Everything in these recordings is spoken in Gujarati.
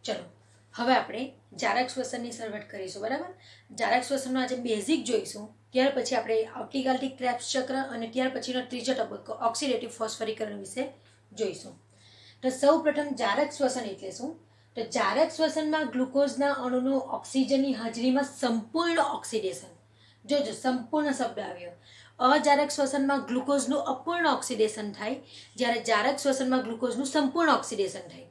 ચલો હવે આપણે જારક શ્વસનની શરૂઆત કરીશું. બરાબર, જારક શ્વસનનો આજે બેઝિક જોઈશું. ત્યાર પછી આપણે આવતીકાલથી ક્રેબ્સ ચક્ર અને ત્યાર પછીનો ત્રીજો તબક્કો ઓક્સિડેટિવ ફોસ્ફરીકરણ વિશે જોઈશું. તો સૌ પ્રથમ જારક શ્વસન એટલે શું? તો જારક શ્વસનમાં ગ્લુકોઝના અણુનું ઓક્સિજનની હાજરીમાં સંપૂર્ણ ઓક્સિડેશન. જોજો, સંપૂર્ણ શબ્દ આવ્યો. અજારક શ્વસનમાં ગ્લુકોઝનું અપૂર્ણ ઓક્સિડેશન થાય, જ્યારે જારક શ્વસનમાં ગ્લુકોઝનું સંપૂર્ણ ઓક્સિડેશન થાય.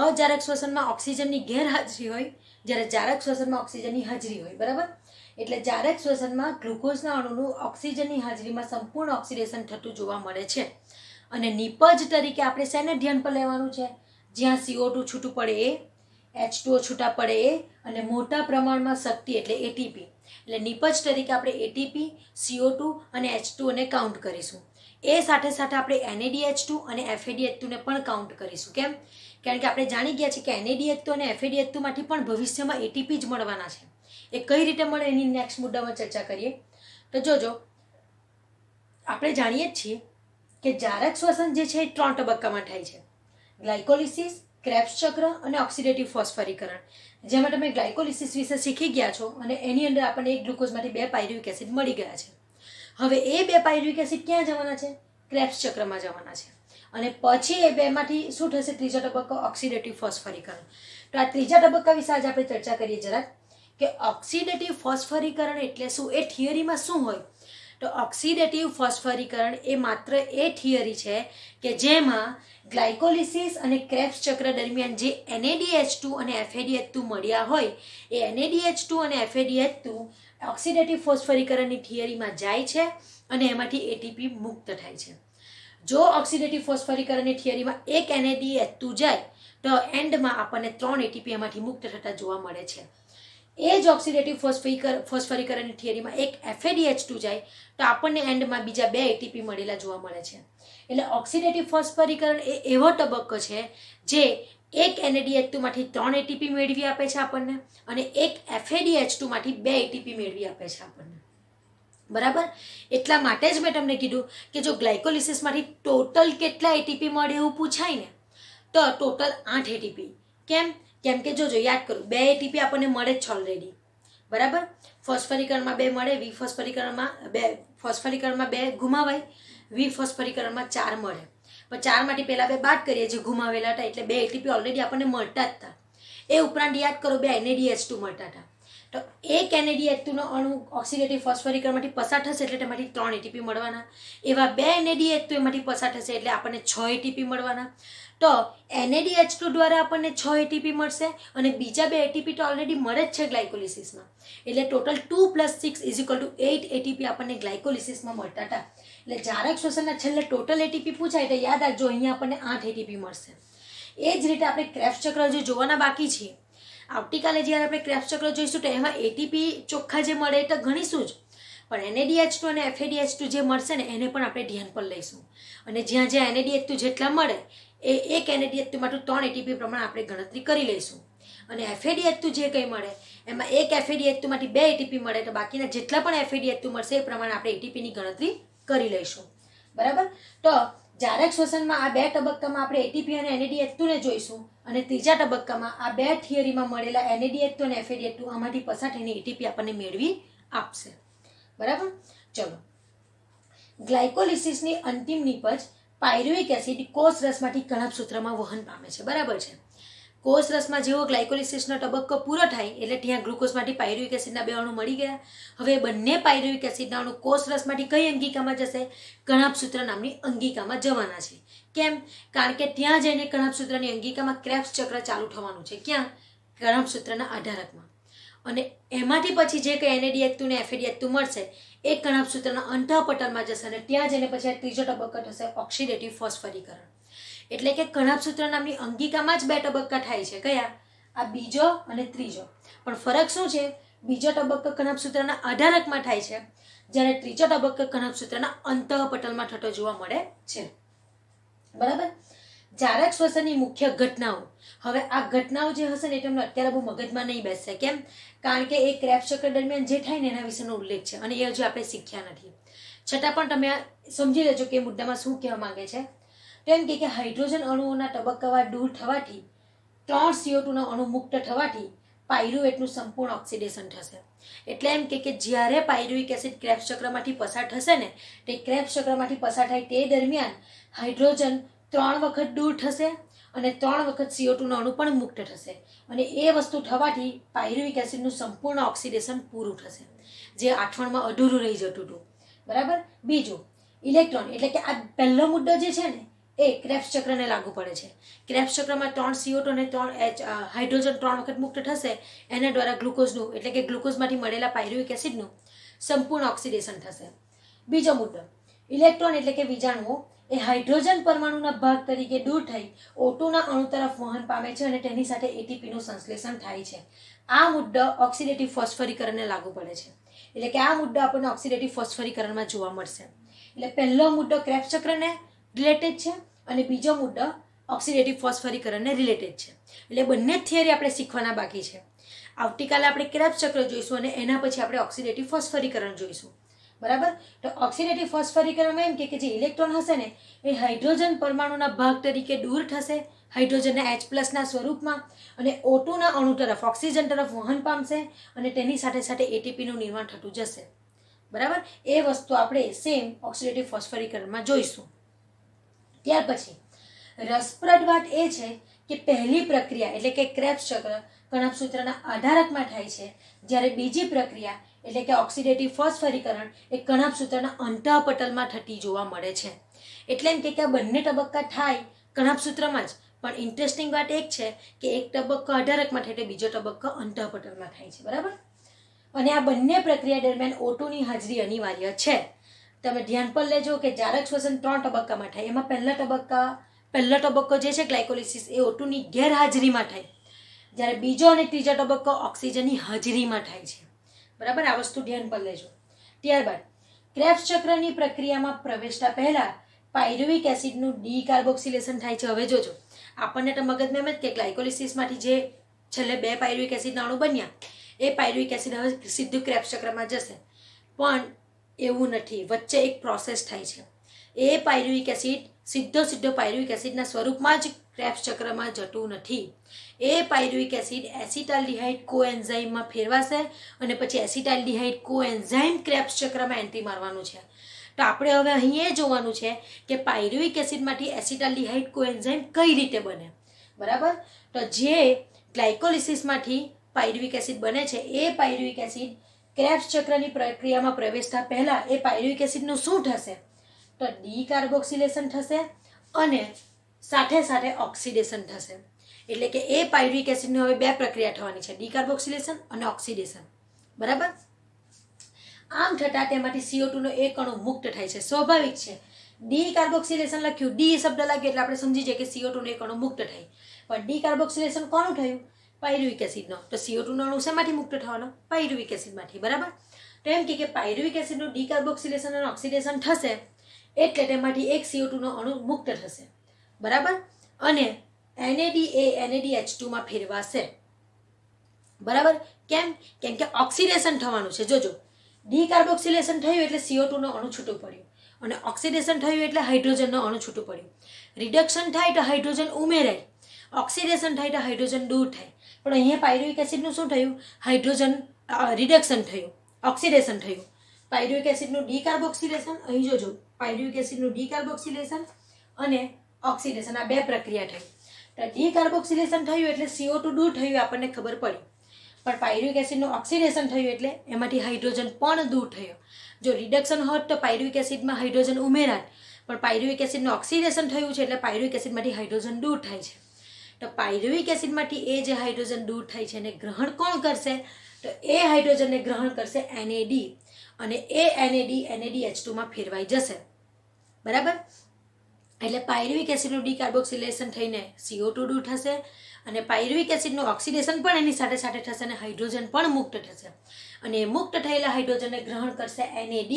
અજારક શ્વસનમાં ઓક્સિજનની ગેરહાજરી હોય, જ્યારે જારક શ્વસનમાં ઓક્સિજનની હાજરી હોય. બરાબર, એટલે જારક શ્વસનમાં ગ્લુકોઝના અણુનું ઓક્સિજનની હાજરીમાં સંપૂર્ણ ઓક્સિડેશન થતું જોવા મળે છે. અને નિપજ તરીકે આપણે શેને ધ્યાન પર લેવાનું છે? જ્યાં CO2 છૂટું પડે એ, H2O છૂટા પડે એ, અને મોટા પ્રમાણમાં શક્તિ એટલે એટીપી. એટલે નિપજ તરીકે આપણે એટીપી, CO2 અને H2O ને કાઉન્ટ કરીશું. એ સાથે સાથે આપણે NADH2 અને FADH2 ને પણ કાઉન્ટ કરીશું. કેમ? કારણ કે આપણે જાણી ગયા છીએ કે NADH2 અને FADH2 માંથી પણ ભવિષ્યમાં એટીપી જ મળવાના છે. એ કઈ રીતે મળે એની નેક્સ્ટ મુદ્દામાં ચર્ચા કરીએ. તો જોજો, આપણે જાણીએ જ છીએ કે જારક શ્વસન જે છે એ 3 તબક્કામાં થાય છે: ગ્લાયકોલિસિસ, ક્રેબ્સ ચક્ર અને ઓક્સિડેટિવ ફોસ્ફરીકરણ. જેમાં તમે ગ્લાયકોલિસિસ વિશે શીખી ગયા છો અને એની અંદર આપણને એક ગ્લુકોઝમાંથી 2 પાયરુવિક એસિડ મળી ગયા છે. હવે એ 2 પાયરુવિક એસિડ ક્યાં જવાના છે? ક્રેબ્સ ચક્રમાં જવાના છે. અને પછી એ 2માંથી શું થશે? ત્રીજો તબક્કો ઓક્સિડેટિવ ફોસ્ફરીકરણ. તો આ ત્રીજા તબક્કા વિશે આજે આપણે ચર્ચા કરીએ જરાક, કે ઓક્સિડેટિવ ફોસ્ફરીકરણ એટલે શું? એ થિયરીમાં શું હોય? તો ઓક્સિડેટિવ ફોસ્ફરીકરણ એ માત્ર એ થિયરી છે કે જેમાં ગ્લાયકોલિસિસ અને ક્રેબ્સ ચક્ર દરમિયાન જે NADH2 અને FADH2 મળ્યા હોય, એ NADH2 અને FADH2 ઓક્સિડેટિવ ફોસ્ફરીકરણની થિયરીમાં જાય છે અને એમાંથી એટીપી મુક્ત થાય છે. જો ઓક્સિડેટિવ ફોસ્ફરીકરણની થિયરીમાં એક NADH2 જાય તો એન્ડમાં આપણને 3 એટીપી એમાંથી મુક્ત થતા જોવા મળે છે. એ જ ઓક્સિડેટિવ ફોસ્ફરીકરણની થિયરીમાં એક FADH2 જાય તો આપણને એન્ડમાં બીજા 2 એટીપી મળેલા જોવા મળે છે. એટલે ઓક્સિડેટિવ ફોસ્ફરીકરણ એ એવો તબક્કો છે જે એક NADH2 માંથી 3 એટીપી મેળવી આપે છે આપણને, અને એક FADH2 માંથી 2 એટીપી મેળવી આપે છે આપણને. બરાબર, એટલા માટે જ મેં તમને કીધું કે જો ગ્લાયકોલિસિસમાંથી ટોટલ કેટલા એટીપી મળે એવું પૂછાય ને, તો ટોટલ 8 એટીપી. કેમ કે જોજો, યાદ કરું, 2 એટીપી આપણને મળે જ ઓલરેડી. બરાબર, ફોસ્ફરીકરણમાં 2 મળે, ફોસ્ફરીકરણમાં 2 ગુમાવાય, વિફોસ્ફરીકરણમાં 4 મળે. પણ 4 માંથી પહેલા 2 બાદ કરીએ જે ગુમાવેલા હતા, એટલે 2 એટીપી ઓલરેડી આપણને મળતા જ હતા. એ ઉપરાંત યાદ કરો 2 NADH2 મળતા હતા. તો એક NADH2 નો અણુ ઓક્સિડેટિવ ફોસ્ફરીકરણમાંથી પસાર થશે એટલે તેમાંથી 3 એટીપી મળવાના. એવા 2 NADH2 એમાંથી પસાર થશે એટલે આપણને 6 એટીપી મળવાના. તો NADH2 દ્વારા આપણને 6 એટીપી મળશે અને બીજા 2 એટીપી તો ઓલરેડી મળે જ છે ગ્લાયકોલિસિસમાં. એટલે ટોટલ 2 + 6 = 8 એટીપી આપણને ગ્લાયકોલિસિસમાં મળતા હતા. એટલે જારક શ્વસનના છેલ્લે ટોટલ એટીપી પૂછાય તો યાદ રાખજો, અહીંયા આપણને 8 એટીપી મળશે. એ જ રીતે આપણે ક્રેબ્સ ચક્ર જે જોવાના બાકી છીએ, આવતીકાલે જ્યારે આપણે ક્રેબ્સ ચક્ર જોઈશું તો એમાં એટીપી ચોખ્ખા જે મળે એ તો ગણીશું જ, પણ NADH2 અને FADH2 જે મળશે ને એને પણ આપણે ધ્યાન પર લઈશું. અને જ્યાં NADH2 જેટલા મળે એ એક NADH2 માટે 3 એટીપી પ્રમાણે આપણે ગણતરી કરી લઈશું. અને FADH2 જે કંઈ મળે એમાં એક FADH2 માંથી 2 એટીપી મળે તો બાકીના જેટલા પણ FADH2 મળશે એ પ્રમાણે આપણે એટીપીની ગણતરી કરી લઈશું. બરાબર, તો જારક શ્વસનમાં આ 2 તબક્કામાં આપણે એટીપી અને NADH2 ને જોઈશું, અને ત્રીજા તબક્કામાં આ 2 થિયરીમાં મળેલા NADH2 અને FADH2 આમાંથી પસાર થઈને એટીપી આપણને મેળવી આપશે. બરાબર, ચલો, ગ્લાયકોલિસિસની અંતિમ નિપજ પાયરુવિક એસિડ કોષરસમાંથી કણાભસૂત્રમાં વહન પામે છે. બરાબર છે, કોષરસમાં જેવો ગ્લાયકોલિસિસનો તબક્કો પૂરો થાય એટલે ત્યાં ગ્લુકોઝમાંથી પાયરુવિક એસિડના 2 અણુ મળી ગયા. હવે બંને પાયરુવિક એસિડના અણુ કોષરસમાંથી કઈ અંગિકામાં જશે? કણાભસૂત્ર નામની અંગિકામાં જવાના છે. કેમ? કારણ કે ત્યાં જઈને કણાભસૂત્રની અંગિકામાં ક્રેબ્સ ચક્ર ચાલુ થવાનું છે. ક્યાં? કણાભસૂત્રના આધારકમાં. અને એમાંથી પછી જે કંઈ NADH2 ને FADH2 મળશે એ કણાભસૂત્રના અંતઃપટલમાં જશે અને ત્યાં જઈને પછી આ ત્રીજો તબક્કો થશે ઓક્સિડેટિવ ફોસ્ફરીકરણ. એટલે કે કણાભસૂત્ર નામની અંગિકામાં જ 2 તબક્કા થાય છે. કયા? આ બીજો અને ત્રીજો. પણ ફરક શું છે? બીજો તબક્કો કણાભસૂત્રના આધારકમાં થાય છે, જ્યારે ત્રીજો તબક્કો કણાભસૂત્રના અંતઃપટલમાં થતો જોવા મળે છે. બરાબર, જારક શ્વસનની મુખ્ય ઘટનાઓ. હવે આ ઘટનાઓ જે હશે ને એ તમને અત્યારે બહુ મગજમાં નહીં બેસશે. કેમ? કારણ કે એ ક્રેબ્સ ચક્ર દરમિયાન જે થાય ને એના વિશેનો ઉલ્લેખ છે અને એ હજુ આપણે શીખ્યા નથી. છતાં પણ તમે સમજી લેજો કે એ મુદ્દામાં શું કહેવા માંગે છે. તો એમ કે હાઇડ્રોજન અણુઓના તબક્કાવાર દૂર થવાથી 3 CO2 અણુ મુક્ત થવાથી પાયરુવેટનું સંપૂર્ણ ઓક્સિડેશન થશે. એટલે એમ કે જ્યારે પાયરુવિક એસિડ ક્રેબ્સ ચક્રમાંથી પસાર થશે ને, તે ક્રેબ્સ ચક્રમાંથી પસાર થાય તે દરમિયાન હાઇડ્રોજન 3 વખત દૂર થશે અને 3 વખત CO2 અણુ પણ મુક્ત થશે. અને એ વસ્તુ થવાથી પાયરુવિક એસિડનું સંપૂર્ણ ઓક્સિડેશન પૂરું થશે, જે આઠવણમાં અધૂરું રહી જતું હતું. બરાબર. બીજું, ઇલેક્ટ્રોન, એટલે કે આ પહેલો મુદ્દો જે છે ને એ ક્રેબ્સ ચક્રને લાગુ પડે છે. ક્રેબ્સ ચક્રમાં 3 CO2 અને 3 હાઇડ્રોજન 3 વખત મુક્ત થશે. એના દ્વારા ગ્લુકોઝનું, એટલે કે ગ્લુકોઝમાંથી મળેલા પાયરુવિક એસિડનું સંપૂર્ણ ઓક્સિડેશન થશે. બીજો મુદ્દો, ઇલેક્ટ્રોન એટલે કે વિજાણુઓ એ હાઇડ્રોજન પરમાણુના ભાગ તરીકે દૂર થઈ O2ના અણુ તરફ વહન પામે છે અને તેની સાથે ATPનું સંશ્લેષણ થાય છે. આ મુદ્દો ઓક્સિડેટિવ ફોસ્ફરીકરણને લાગુ પડે છે. એટલે કે આ મુદ્દો આપણને ઓક્સિડેટિવ ફોસ્ફરીકરણમાં જોવા મળશે. એટલે પહેલો મુદ્દો ક્રેબ્સ ચક્રને રિલેટેડ છે અને બીજો મુદ્દો ઓક્સિડેટિવ ફોસ્ફરીકરણને રિલેટેડ છે. એટલે બંને જ થિયરી આપણે શીખવાના બાકી છે. આવતીકાલે આપણે ક્રેબ્સ ચક્ર જોઈશું અને એના પછી આપણે ઓક્સિડેટિવ ફોસ્ફરીકરણ જોઈશું. બરાબર. તો ઓક્સિડેટિવ ફોસ્ફરીકરણમાં એમ કે જે ઇલેક્ટ્રોન હશે ને એ હાઇડ્રોજન પરમાણુના ભાગ તરીકે દૂર થશે, હાઇડ્રોજનના H+ સ્વરૂપમાં, અને O2ના અણુ તરફ, ઓક્સિજન તરફ વહન પામશે અને તેની સાથે સાથે ATPનું નિર્માણ થતું જશે. બરાબર. એ વસ્તુ આપણે સેમ ઓક્સિડેટિવ ફોસ્ફરીકરણમાં જોઈશું. ત્યાર પછી રસપ્રદ વાત એ છે કે પહેલી પ્રક્રિયા એટલે કે ક્રેબ્સ ચક્ર કણપસૂત્રના આધારકમાં થાય છે, જ્યારે બીજી પ્રક્રિયા એટલે કે ઓક્સિડેટિવ ફોસ્ફરીકરણ એ કણપસૂત્રના અંતઃપટલમાં થતી જોવા મળે છે. એટલે એમ કે આ બંને તબક્કા થાય કણપસૂત્રમાં જ, પણ ઇન્ટરેસ્ટિંગ વાત એક છે કે એક તબક્કો આધારકમાં થાય, બીજો તબક્કો અંતઃપટલમાં થાય છે. બરાબર. અને આ બંને પ્રક્રિયા દરમિયાન O2ની હાજરી અનિવાર્ય છે. તમે ધ્યાન પર લેજો કે જારક શ્વસન 3 તબક્કામાં થાય. એમાં પહેલો તબક્કો જે છે ગ્લાયકોલિસિસ એ O2ની ગેરહાજરીમાં થાય, જ્યારે બીજો અને ત્રીજો તબક્કો ઓક્સિજનની હાજરીમાં થાય છે. બરાબર. આ વસ્તુ ધ્યાન પર લેજો. ત્યારબાદ ક્રેબ્સ ચક્રની પ્રક્રિયામાં પ્રવેશતા પહેલા પાયરુવિક એસિડનું ડીકાર્બોક્સિલેશન થાય છે. હવે જોજો, આપણને તો મગજમાં એમ જ કે ગ્લાયકોલિસિસમાંથી જે છેલ્લે 2 પાયરુવિક એસિડના અણુ બન્યા એ પાયરુવિક એસિડ હવે સીધું ક્રેબ્સ ચક્રમાં જશે, પણ એવું નથી. વચ્ચે એક પ્રોસેસ થાય છે. એ પાયરુવિક એસિડ સીધો પાયરુવિક એસિડના સ્વરૂપમાં જ ક્રેબ્સ ચક્રમાં જતું નથી. એ પાયરુવિક એસિડ એસિટાલ્ડિહાઇડ કોએન્ઝાઇમમાં ફેરવાશે અને પછી એસિટાલ્ડિહાઇડ કોએન્ઝાઇમ ક્રેબ્સ ચક્રમાં એન્ટ્રી મારવાનું છે. તો આપણે હવે અહીં એ જોવાનું છે કે પાયરુવિક એસિડમાંથી એસિટાલ્ડિહાઇડ કોએન્ઝાઇમ કઈ રીતે બને. બરાબર. તો જે ગ્લાયકોલિસિસમાંથી પાયરુવિક એસિડ બને છે એ પાયરુવિક એસિડ ક્રેબ્સ ચક્રની પ્રક્રિયામાં પ્રવેશતા પહેલાં એ પાયરુવિક એસિડનું શું થશે? તો ડીકાર્બોક્સિલેશન થશે અને સાથે સાથે ઓક્સિડેશન થશે. એટલે કે એ પાયરુવિક એસિડની હવે 2 પ્રક્રિયા થવાની છે, ડીકાર્બોક્સિલેશન અને ઓક્સિડેશન. બરાબર. આમ છતાં તેમાંથી CO2નો એક અણુ મુક્ત થાય છે. સ્વાભાવિક છે, ડીકાર્બોક્સિલેશન લખ્યું, ડી શબ્દ લાગ્યો એટલે આપણે સમજી જઈએ કે CO2નો એક અણુ મુક્ત થાય. પણ ડીકાર્બોક્સિલેશન કોનું થયું? પાયરુવિક એસિડનો. તો CO2નો અણુ શેમાંથી મુક્ત થવાનો? પાયરુવિક એસિડમાંથી. બરાબર. તો એમ કે પાયરુવિક એસિડનું ડીકાર્બોક્સિલેશન અને ઓક્સિડેશન થશે એટલે તેમાંથી એક CO2નો અણુ મુક્ત થશે. બરાબર. અને NAD એ NADH2માં ફેરવાશે. બરાબર. કેમ? કેમ કે ઓક્સિડેશન થવાનું છે. જોજો, ડીકાર્બોક્સિલેશન થયું એટલે CO2નો અણુ છૂટું પડ્યું અને ઓક્સિડેશન થયું એટલે હાઇડ્રોજનનો અણુ છૂટું પડ્યું. રિડક્શન થાય તો હાઇડ્રોજન ઉમેરાય, ઓક્સિડેશન થાય તો હાઇડ્રોજન દૂર થાય. પણ અહીંયા પાયરુવિક એસિડનું શું થયું? હાઇડ્રોજન રિડક્શન થયું, ઓક્સિડેશન થયું. પાયરુવિક એસિડનું ડીકાર્બોક્સિલેશન, અહીં જોજો, પાયરુવિક એસિડનું ડીકાર્બોક્સિલેશન અને ઓક્સિડેશન, આ 2 પ્રક્રિયા થઈ. તો ડીકાર્બોક્સિલેશન થયું એટલે CO2 દૂર થયું, આપણને ખબર પડી. પણ પાયરુવિક એસિડનું ઓક્સિડેશન થયું એટલે એમાંથી હાઇડ્રોજન પણ દૂર થયો. જો રિડક્શન હોત તો પાયરુવિક એસિડમાં હાઇડ્રોજન ઉમેરાત, પણ પાયરુવિક એસિડનું ઓક્સિડેશન થયું છે એટલે પાયરુવિક એસિડમાંથી હાઇડ્રોજન દૂર થાય છે. તો પાયરુવિક એસિડમાંથી એ જે હાઇડ્રોજન દૂર થાય છે એને ગ્રહણ કોણ કરશે? તો એ હાઇડ્રોજનને ગ્રહણ કરશે NAD અને એ NAD NADH2માં ફેરવાઈ જશે. બરાબર. એટલે પાયરુવિક એસિડનું ડીકાર્બોક્સિલેશન થઈને CO2 દૂર થશે અને પાયરુવિક એસિડનું ઓક્સિડેશન પણ એની સાથે સાથે થશે અને હાઇડ્રોજન પણ મુક્ત થશે. અને મુક્ત થયેલા હાઇડ્રોજનને ગ્રહણ કરશે NAD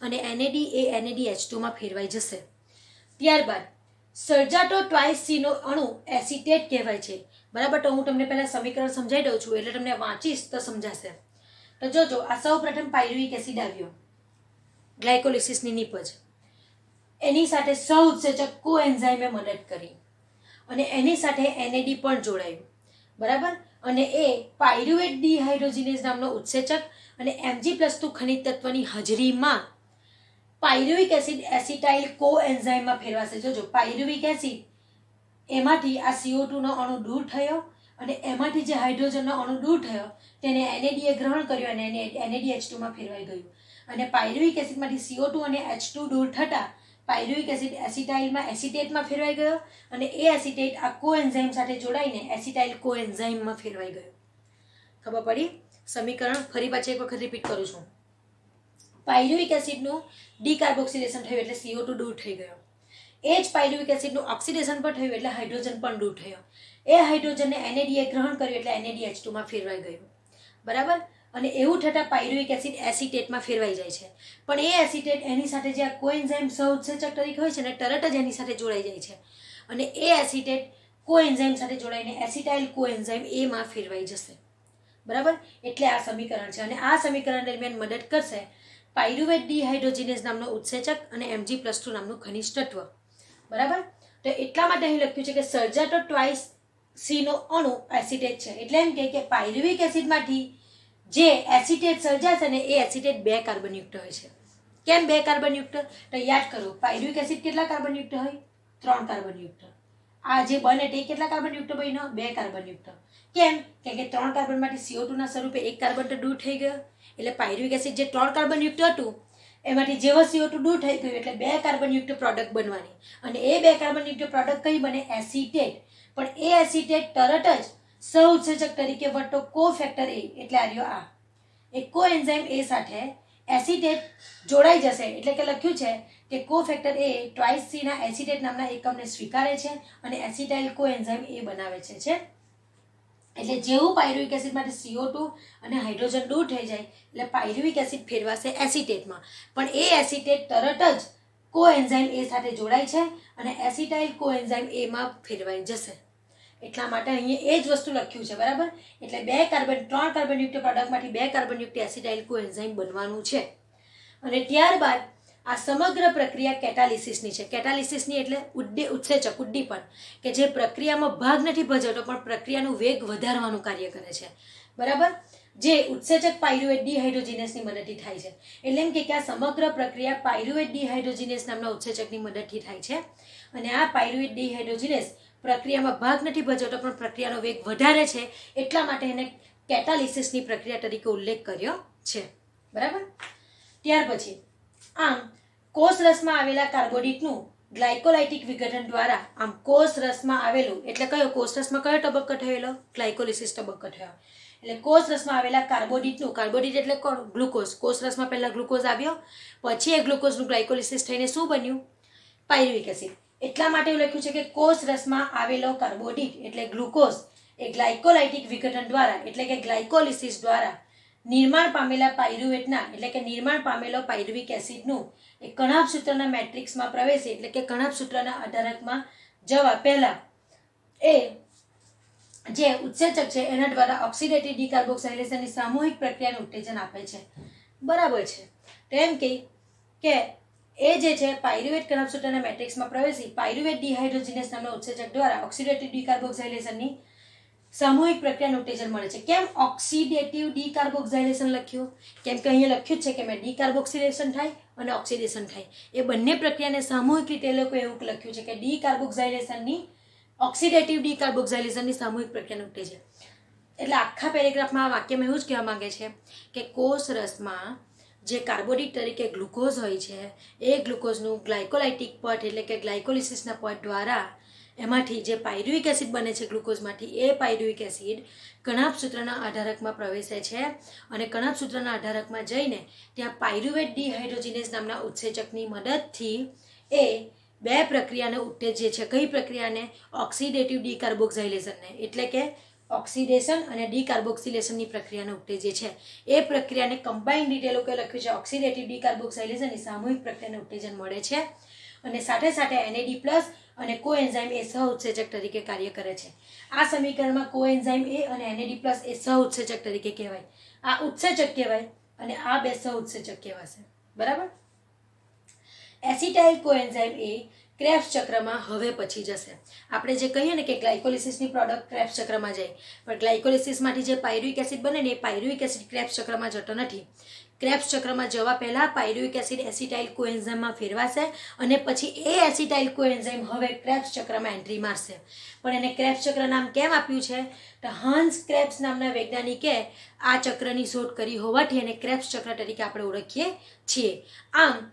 અને NAD એ NADH2માં ફેરવાઈ જશે. ત્યારબાદ સર્જાતો ટ્વાઇસ C નો અણુ એસિટેટ કહેવાય છે. બરાબર. તો હું તમને પહેલાં સમીકરણ સમજાવી દઉં છું, એટલે તમને વાંચીશ તો સમજાશે. તો જોજો, આ સૌ પ્રથમ પાયરુવિક એસિડ આવ્યો, ગ્લાયકોલિસિસની નીપજ, એની સાથે સહઉત્સેચક કોએન્ઝાઇમે મદદ કરી અને એની સાથે NAD પણ જોડાયું, બરાબર. અને એ પાયરુવેટ ડિહાઇડ્રોજિનેઝ નામનો ઉત્સેચક અને Mg+2 ખનિજ તત્વની હાજરીમાં પાયરુવિક એસિડ એસિટાઇલ કોએન્ઝાઇમમાં ફેરવાશે. જોજો, પાયરુવિક એસિડ એમાંથી આ CO2 નો અણુ દૂર થયો અને એમાંથી જે હાઇડ્રોજનનો અણુ દૂર થયો તેને NAD એ ગ્રહણ કર્યો અને NADH2 માં ફેરવાઈ ગયું. અને પાયરુવિક એસિડમાંથી CO2 અને H2 દૂર થતા પાયરુવિક એસિડ એસિટાઇલમાં એસિટેટમાં ફેરવાઈ ગયો અને એ એસિટેટ આ કોએન્ઝાઇમ સાથે જોડાઈને એસિટાઇલ કોએન્ઝાઇમમાં ફેરવાઈ ગયો. ખબર પડી? સમીકરણ ફરી પાછી એક વખત રિપીટ કરું છું. પાયરુવિક એસિડનું ડીકાર્બોક્સિલેશન થયું એટલે CO2 દૂર થઈ ગયો. એ જ પાયરુવિક એસિડનું ઓક્સિડેશન પણ થયું એટલે હાઇડ્રોજન પણ દૂર થયો. એ હાઇડ્રોજનને NAD એ ગ્રહણ કર્યું એટલે NADH2 માં ફેરવાઈ ગયું, બરાબર. અને એવું થતાં પાયરુવિક એસિડ એસિટેટમાં ફેરવાઈ જાય છે. પણ એ એસિટેટ એની સાથે જે આ કોએન્ઝાઇમ સહઉત્સેચક તરીકે હોય છે ને તરત જ એની સાથે જોડાઈ જાય છે અને એ એસિટેટ કોએન્ઝાઇમ સાથે જોડાઈને એસિટાઇલ કોએન્ઝાઇમ એમાં ફેરવાઈ જશે, બરાબર. એટલે આ સમીકરણ છે અને આ સમીકરણ દરમિયાન મદદ કરશે પાયરુવેટ ડિહાઇડ્રોજિનેઝ નામનો ઉત્સેચક અને Mg+2 નામનું ખનિજ તત્વ, બરાબર. તો એટલા માટે અહીં લખ્યું છે કે સર્જાતો ટ્વાઇસ સીનો અણુ એસિટેટ છે. એટલે એમ કે પાયરુવિક એસિડમાંથી જે એસિટેટ સર્જાશે ને એ એસિટેટ 2 કાર્બનયુક્ત હોય છે. કેમ 2 કાર્બનયુક્ત? તો યાદ કરો, પાયરુવિક એસિડ કેટલા કાર્બનયુક્ત હોય? 3 કાર્બનયુક્ત. આ જે બને તે કેટલા કાર્બનયુક્ત બન્યો? 2 કાર્બનયુક્ત. કેમ? કે 3 કાર્બનમાંથી CO2 ના સ્વરૂપે 1 કાર્બન તો દૂર થઈ ગયો. એટલે પાયરુવિક એસિડ જે 3 કાર્બનયુક્ત હતું એમાંથી જેવો CO2 દૂર થઈ ગયું એટલે 2 કાર્બનયુક્ત પ્રોડક્ટ બનવાની અને એ 2 કાર્બનયુક્ત પ્રોડક્ટ કઈ બને? એસિટેટ. પણ એ એસિટેટ તરત જ સહઉત્સેચક તરીકે વર્તો કોફેક્ટર A એટલે આર્યો આ એ કોએન્ઝાઇમ A સાથે એસિટેટ જોડાઈ જશે. એટલે કે લખ્યું છે કે કોફેક્ટર A ટ્વાઇસ C ના એસિટેટ નામના એકમને સ્વીકારે છે અને એસિટાઇલ કોએન્ઝાઇમ A બનાવે છે. એટલે જેવું પાયરુવિક એસિડમાંથી CO2 અને હાઇડ્રોજન દૂર થઈ જાય એટલે પાયરુવિક એસિડ ફેરવાશે એસિટેટમાં. પણ એ એસિટેટ તરત જ કોએન્ઝાઇમ A સાથે જોડાય છે અને એસિટાઇલ કોએન્ઝાઇમ A માં ફેરવાઈ જશે. એટલા માટે અહીંયા એ જ વસ્તુ લખ્યું છે, બરાબર. એટલે 3 કાર્બનયુક્ત પ્રોડક્ટમાંથી 2 કાર્બનયુક્ત એસિટાઇલ કોએન્ઝાઇમ બનવાનું છે. અને ત્યારબાદ આ સમગ્ર પ્રક્રિયા કેટાલિસિસની છે. કેટાલિસિસની એટલે ઉત્સેચક, ઉદ્દીપન, કે જે પ્રક્રિયામાં ભાગ નથી ભજવતો પણ પ્રક્રિયાનું વેગ વધારવાનું કાર્ય કરે છે, બરાબર. જે ઉત્સેચક પાયરુવેટ ડિહાઇડ્રોજિનેઝની મદદથી થાય છે. એટલે એમ કે આ સમગ્ર પ્રક્રિયા પાયરુવેટ ડિહાઇડ્રોજિનેઝ નામના ઉત્સેચકની મદદથી થાય છે. અને આ પાયરુવેટ ડિહાઇડ્રોજિનેઝ પ્રક્રિયામાં ભાગ નથી ભજવતો પણ પ્રક્રિયાનો વેગ વધારે છે. એટલા માટે એને કેટાલિસિસની પ્રક્રિયા તરીકે ઉલ્લેખ કર્યો છે, બરાબર. ત્યાર પછી આમ કોષ રસમાં આવેલા કાર્બોડિકનું ગ્લાયકોલાઇટિક વિઘટન દ્વારા આમ કોષ રસમાં આવેલું એટલે કયો કોષ રસમાં કયો તબક્કો થયેલો? ગ્લાયકોલિસિસ તબક્કો થયો. એટલે કોષ રસમાં આવેલા કાર્બોડિકનું, કાર્બોડિક એટલે કોણ? ગ્લુકોઝ. કોષ રસમાં પહેલા ગ્લુકોઝ આવ્યો, પછી એ ગ્લુકોઝનું ગ્લાયકોલિસિસ થઈને શું બન્યું? Pyruvic acid. એટલા માટે એવું લખ્યું છે કે કોષ રસમાં આવેલો કાર્બોડિક એટલે ગ્લુકોઝ એ ગ્લાયકોલાઇટિક વિઘટન દ્વારા એટલે કે ગ્લાયકોલિસિસ દ્વારા નિર્માણ પામેલા પાયરુવેટના એટલે કે નિર્માણ પામેલો પાયરુવિક એસિડનું એ કણાભ સૂત્રના મેટ્રિક્સમાં પ્રવેશે એટલે કે કણાભ સૂત્રના આધારકમાં જવા પહેલા એ જે ઉત્સેચક છે એના દ્વારા ઓક્સિડેટિવ ડિકાર્બોક્સિલેશનની સામૂહિક પ્રક્રિયાનું ઉત્તેજન આપે છે, બરાબર છે. તો એમ કે એ જે છે પાયરુવેટ કણાભ સૂત્રના મેટ્રિક્સમાં પ્રવેશી પાયરુવેટ ડિહાઇડ્રોજિનેઝ નામના ઉત્સેચક દ્વારા ઓક્સિડેટિવ ડિકાર્બોક્સિલેશનની સામૂહિક પ્રક્રિયાનું ઉત્તેજન મળે છે. કેમ ઓક્સિડેટિવ ડિકાર્બોક્સિલેશન લખ્યું? કેમ કે અહીંયા લખ્યું જ છે કે ડિકાર્બોક્સિલેશન થાય અને ઓક્સિડેશન થાય. એ બંને પ્રક્રિયાને સામૂહિક રીતે એ લોકો એવું લખ્યું છે કે ડિકાર્બોક્સિલેશનની ઓક્સિડેટિવ ડિકાર્બોક્સિલેશનની સામૂહિક પ્રક્રિયાનું ઉત્તેજન. એટલે આખા પેરેગ્રાફમાં આ વાક્યમાં એવું જ કહેવા માંગે છે કે કોષ રસમાં જે કાર્બોડિક તરીકે ગ્લુકોઝ હોય છે એ ગ્લુકોઝનું ગ્લાયકોલાઇટિક પટ એટલે કે ગ્લાયકોલિસિસના પટ દ્વારા એમાંથી જે પાયરુવિક એસિડ બને છે ગ્લુકોઝમાંથી એ પાયરુવિક એસિડ કણાભ સૂત્રના આધારકમાં પ્રવેશે છે અને કણાભ સૂત્રના આધારકમાં જઈને ત્યાં પાયરુવેટ ડિહાઇડ્રોજિનેઝ નામના ઉત્સેચકની મદદથી એ 2 પ્રક્રિયાને ઉત્તેજે છે. કઈ પ્રક્રિયાને? ઓક્સિડેટિવ ડિકાર્બોક્સિલેશનને એટલે કે ઓક્સિડેશન અને ડિકાર્બોક્સિલેશનની પ્રક્રિયાને ઉત્તેજે છે. એ પ્રક્રિયાને કમ્બાઇન્ડ રીતે લોકો લખ્યું છે ઓક્સિડેટિવ ડિકાર્બોક્સિલેશનની સામૂહિક પ્રક્રિયાને ઉત્તેજન મળે છે અને સાથે સાથે NAD+ અને કોએન્ઝાઇમ એ સહઉત્સેચક તરીકે કાર્ય કરે છે. આ સમીકરણમાં કોએન્ઝાઇમ A અને NAD+ એ સહઉત્સેચક તરીકે કહેવાય. આ ઉત્સેચક કહેવાય અને આ 2 સહઉત્સેચક કહેવાશે, બરાબર. એસિટાઇલ કોએન્ઝાઇમ A ક્રેબ્સ ચક્રમાં હવે પછી જશે. આપણે જે કહીએ ને કે ગ્લાયકોલિસિસની પ્રોડક્ટ ક્રેબ્સ ચક્રમાં જાય, પણ ગ્લાયકોલિસિસમાંથી જે પાયરુવિક એસિડ બને ને એ પાયરુવિક એસિડ ક્રેબ્સ ચક્રમાં જતો નથી. ક્રેબ્સ ચક્રમાં જવા પહેલાં પાયરુવિક એસિડ એસિટાઇલ કોએન્ઝાઇમમાં ફેરવાશે અને પછી એ એસિટાઇલ કોએન્ઝાઇમ હવે ક્રેબ્સ ચક્રમાં એન્ટ્રી મારશે. પણ એને ક્રેબ્સ ચક્ર નામ કેમ આપ્યું છે? તો હાન્સ ક્રેબ્સ નામના વૈજ્ઞાનિકે આ ચક્રની શોધ કરી હોવાથી એને ક્રેબ્સ ચક્ર તરીકે આપણે ઓળખીએ છીએ. આમ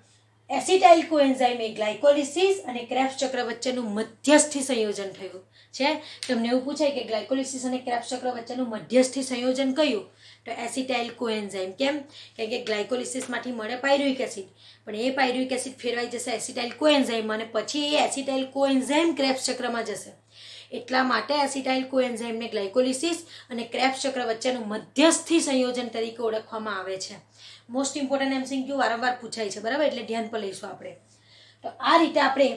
એસિટાઇલ કોએન્ઝાઇમ એ ગ્લાયકોલિસિસ અને ક્રેબ્સ ચક્ર વચ્ચેનું મધ્યસ્થી સંયોજન થયું છે. તમને એવું પૂછાય કે ગ્લાયકોલિસિસ અને ક્રેબ્સ ચક્ર વચ્ચેનું મધ્યસ્થી સંયોજન કયું? તો એસિટાઇલ કોએન્ઝાઇમ. કેમ? કારણ કે ગ્લાયકોલિસિસમાંથી મળે પાયરુવિક એસિડ, પણ એ પાયરુવિક એસિડ ફેરવાઈ જશે એસિટાઇલ કોએન્ઝાઇમમાં અને પછી એ એસિટાઇલ કોએન્ઝાઇમ ક્રેબ્સ ચક્રમાં જશે. એટલા માટે એસિટાઇલ કોએન્ઝાઇમને ગ્લાયકોલિસિસ અને ક્રેબ્સ ચક્ર વચ્ચેનું મધ્યસ્થી સંયોજન તરીકે ઓળખવામાં આવે છે. મોસ્ટ ઇમ્પોર્ટન્ટ એમસીક્યુ વારંવાર પૂછાય છે, બરાબર? એટલે ધ્યાન પર લઈશું આપણે. તો આ રીતે આપણે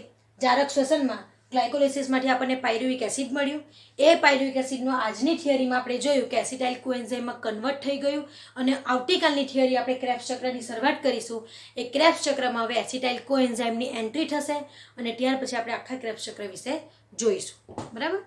જારક શ્વસનમાં ગ્લાયકોલિસિસમાંથી આપણને પાયરુવિક એસિડ મળ્યું. એ પાયરુવિક એસિડનું આજની થિયરીમાં આપણે જોયું કે એસિટાઇલ કોએન્ઝાઇમમાં કન્વર્ટ થઈ ગયું અને આવતીકાલની થિયરી આપણે ક્રેબ્સ ચક્રની શરૂઆત કરીશું. એ ક્રેબ્સ ચક્રમાં હવે એસિટાઇલ કોએન્ઝાઇમની એન્ટ્રી થશે અને ત્યાર પછી આપણે આખા ક્રેબ્સ ચક્ર વિશે જોઈશું, બરાબર?